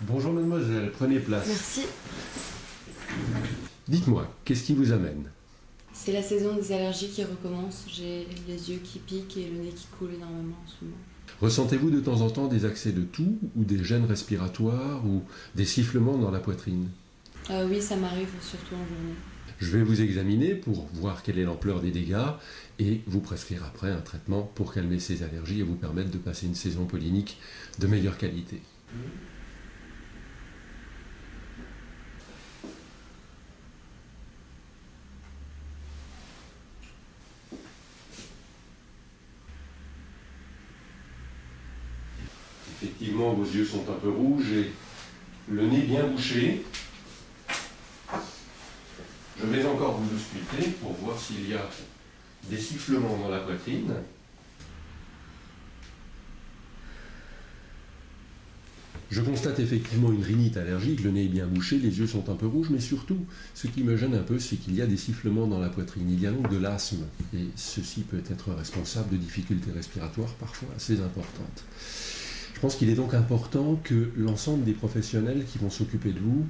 Bonjour mademoiselle, prenez place. Merci. Dites-moi, qu'est-ce qui vous amène? C'est la saison des allergies qui recommence. J'ai les yeux qui piquent et le nez qui coule énormément en ce moment. Ressentez-vous de temps en temps des accès de toux ou des gènes respiratoires ou des sifflements dans la poitrine? Oui, ça m'arrive surtout en journée. Je vais vous examiner pour voir quelle est l'ampleur des dégâts et vous prescrire après un traitement pour calmer ces allergies et vous permettre de passer une saison pollinique de meilleure qualité. Effectivement, vos yeux sont un peu rouges et le nez bien bouché. Je vais encore vous ausculter pour voir s'il y a des sifflements dans la poitrine. Je constate effectivement une rhinite allergique, le nez est bien bouché, les yeux sont un peu rouges, mais surtout, ce qui me gêne un peu, c'est qu'il y a des sifflements dans la poitrine. Il y a donc de l'asthme, et ceci peut être responsable de difficultés respiratoires parfois assez importantes. Je pense qu'il est donc important que l'ensemble des professionnels qui vont s'occuper de vous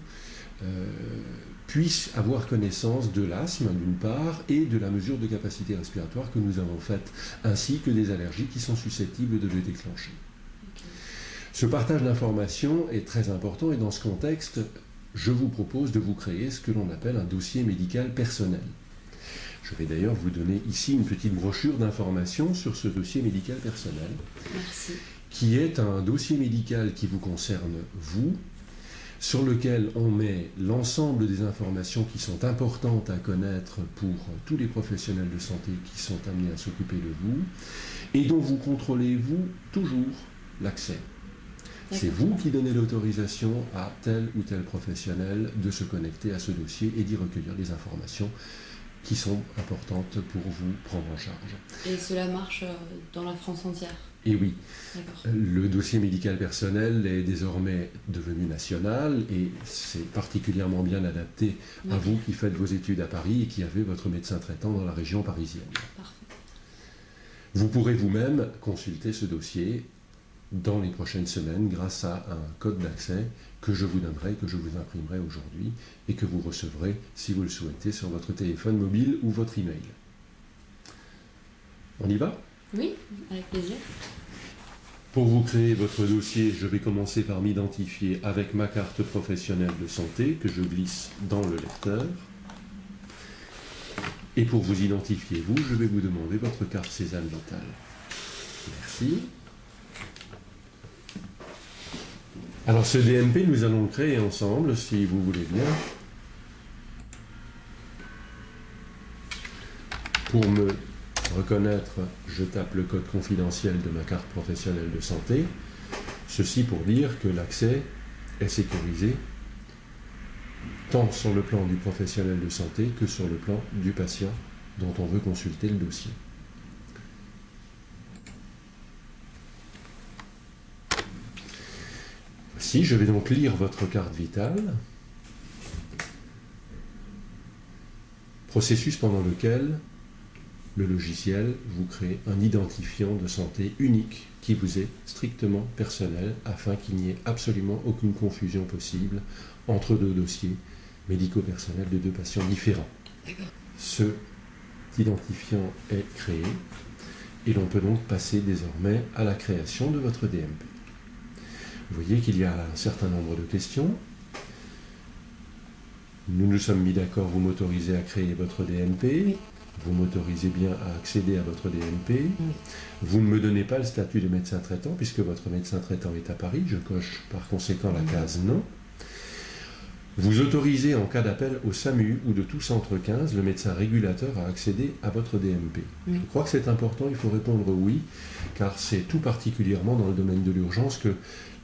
puissent avoir connaissance de l'asthme d'une part et de la mesure de capacité respiratoire que nous avons faite, ainsi que des allergies qui sont susceptibles de le déclencher. Ce partage d'informations est très important et dans ce contexte, je vous propose de vous créer ce que l'on appelle un dossier médical personnel. Je vais d'ailleurs vous donner ici une petite brochure d'informations sur ce dossier médical personnel. Merci. Qui est un dossier médical qui vous concerne vous, sur lequel on met l'ensemble des informations qui sont importantes à connaître pour tous les professionnels de santé qui sont amenés à s'occuper de vous, et dont vous contrôlez, vous, toujours l'accès. C'est vous qui donnez l'autorisation à tel ou tel professionnel de se connecter à ce dossier et d'y recueillir les informations qui sont importantes pour vous prendre en charge. Et cela marche dans la France entière? Et oui, D'accord. le dossier médical personnel est désormais devenu national et c'est particulièrement bien adapté à vous qui faites vos études à Paris et qui avez votre médecin traitant dans la région parisienne. Parfait. Vous pourrez vous-même consulter ce dossier dans les prochaines semaines grâce à un code d'accès que je vous donnerai, que je vous imprimerai aujourd'hui et que vous recevrez, si vous le souhaitez, sur votre téléphone mobile ou votre email. On y va ? Oui, avec plaisir. Pour vous créer votre dossier, je vais commencer par m'identifier avec ma carte professionnelle de santé que je glisse dans le lecteur. Et pour vous identifier, vous, je vais vous demander votre carte Sésame Vitale. Merci. Alors ce DMP, nous allons le créer ensemble, si vous voulez bien. Pour me reconnaître, je tape le code confidentiel de ma carte professionnelle de santé. Ceci pour dire que l'accès est sécurisé, tant sur le plan du professionnel de santé que sur le plan du patient dont on veut consulter le dossier. Voici, je vais donc lire votre carte vitale. Processus pendant lequel le logiciel vous crée un identifiant de santé unique qui vous est strictement personnel afin qu'il n'y ait absolument aucune confusion possible entre deux dossiers médico-personnels de deux patients différents. Cet identifiant est créé et l'on peut donc passer désormais à la création de votre DMP. Vous voyez qu'il y a un certain nombre de questions. Nous nous sommes mis d'accord, vous m'autorisez à créer votre DMP. Oui. Vous m'autorisez bien à accéder à votre DMP. Oui. Vous ne me donnez pas le statut de médecin traitant puisque votre médecin traitant est à Paris. Je coche par conséquent la case non. Vous autorisez en cas d'appel au SAMU ou de tout centre 15 le médecin régulateur à accéder à votre DMP. Oui. Je crois que c'est important, il faut répondre oui, car c'est tout particulièrement dans le domaine de l'urgence que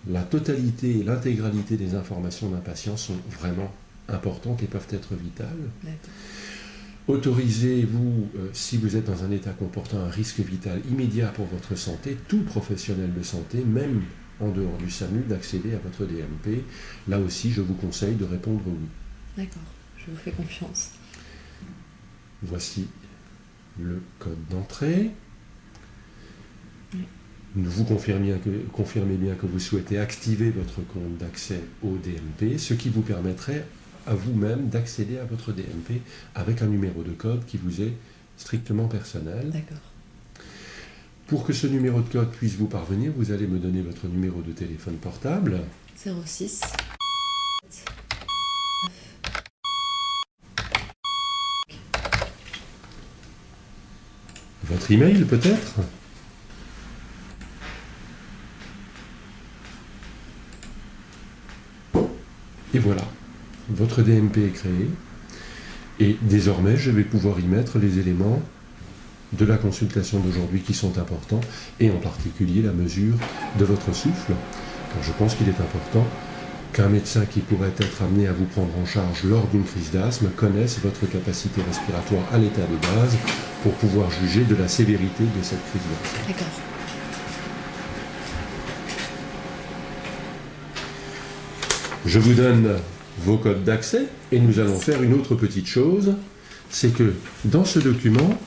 la totalité et l'intégralité des informations d'un patient sont vraiment importantes et peuvent être vitales. Autorisez-vous, si vous êtes dans un état comportant un risque vital immédiat pour votre santé, tout professionnel de santé, même en dehors du SAMU, d'accéder à votre DMP. Là aussi, je vous conseille de répondre oui. D'accord, je vous fais confiance. Voici le code d'entrée. Oui. vous confirmez bien que vous souhaitez activer votre compte d'accès au DMP, ce qui vous permettrait à vous-même d'accéder à votre DMP avec un numéro de code qui vous est strictement personnel. D'accord. Pour que ce numéro de code puisse vous parvenir, vous allez me donner votre numéro de téléphone portable. 06. Votre email peut-être? Et voilà, votre DMP est créé. Et désormais, je vais pouvoir y mettre les éléments de la consultation d'aujourd'hui qui sont importants, et en particulier la mesure de votre souffle. Car je pense qu'il est important qu'un médecin qui pourrait être amené à vous prendre en charge lors d'une crise d'asthme connaisse votre capacité respiratoire à l'état de base pour pouvoir juger de la sévérité de cette crise d'asthme. D'accord. Je vous donne vos codes d'accès et nous allons faire une autre petite chose, c'est que dans ce document,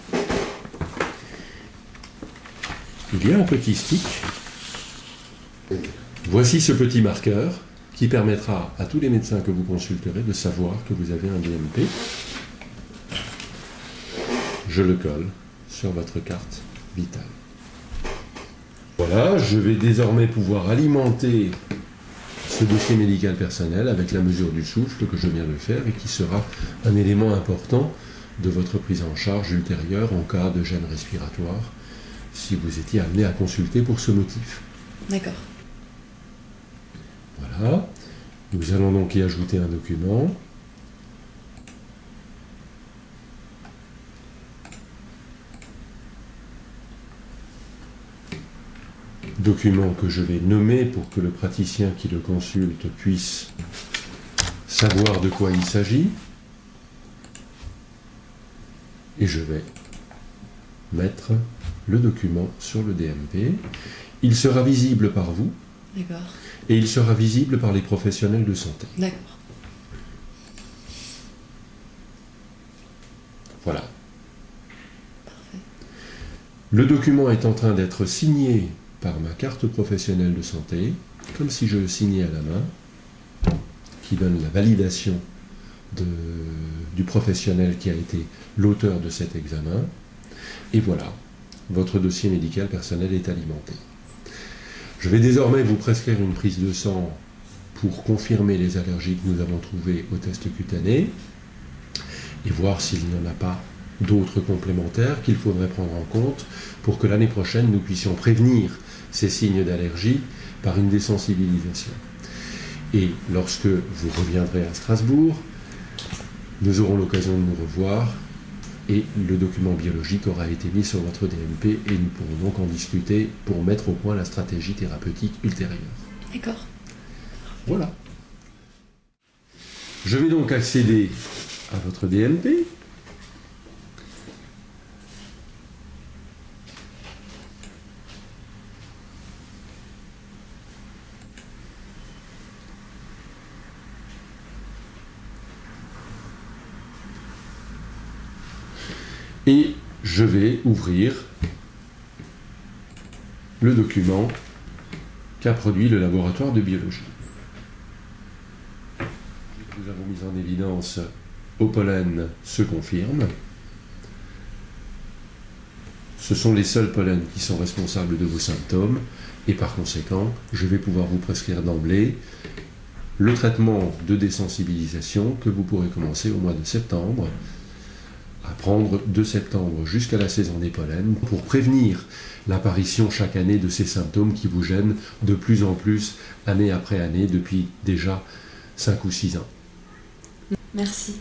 il y a un petit stick. Voici ce petit marqueur qui permettra à tous les médecins que vous consulterez de savoir que vous avez un DMP. Je le colle sur votre carte vitale. Voilà, je vais désormais pouvoir alimenter ce dossier médical personnel avec la mesure du souffle que je viens de faire et qui sera un élément important de votre prise en charge ultérieure en cas de gêne respiratoire si vous étiez amené à consulter pour ce motif. D'accord. Voilà, nous allons donc y ajouter un document. Document que je vais nommer pour que le praticien qui le consulte puisse savoir de quoi il s'agit. Et je vais mettre le document sur le DMP. Il sera visible par vous. D'accord. Et il sera visible par les professionnels de santé. D'accord. Voilà. Parfait. Le document est en train d'être signé par ma carte professionnelle de santé, comme si je le signais à la main, qui donne la validation du professionnel qui a été l'auteur de cet examen. Et voilà, votre dossier médical personnel est alimenté. Je vais désormais vous prescrire une prise de sang pour confirmer les allergies que nous avons trouvées au test cutané et voir s'il n'y en a pas d'autres complémentaires qu'il faudrait prendre en compte pour que l'année prochaine nous puissions prévenir ces signes d'allergie par une désensibilisation. Et lorsque vous reviendrez à Strasbourg, nous aurons l'occasion de nous revoir et le document biologique aura été mis sur votre DMP et nous pourrons donc en discuter pour mettre au point la stratégie thérapeutique ultérieure. D'accord. Voilà. Je vais donc accéder à votre DMP. Et je vais ouvrir le document qu'a produit le laboratoire de biologie. Nous avons mis en évidence au pollen se confirme. Ce sont les seuls pollens qui sont responsables de vos symptômes et par conséquent, je vais pouvoir vous prescrire d'emblée le traitement de désensibilisation que vous pourrez commencer au mois de septembre, à prendre de septembre jusqu'à la saison des pollens pour prévenir l'apparition chaque année de ces symptômes qui vous gênent de plus en plus année après année depuis déjà 5 ou 6 ans. Merci.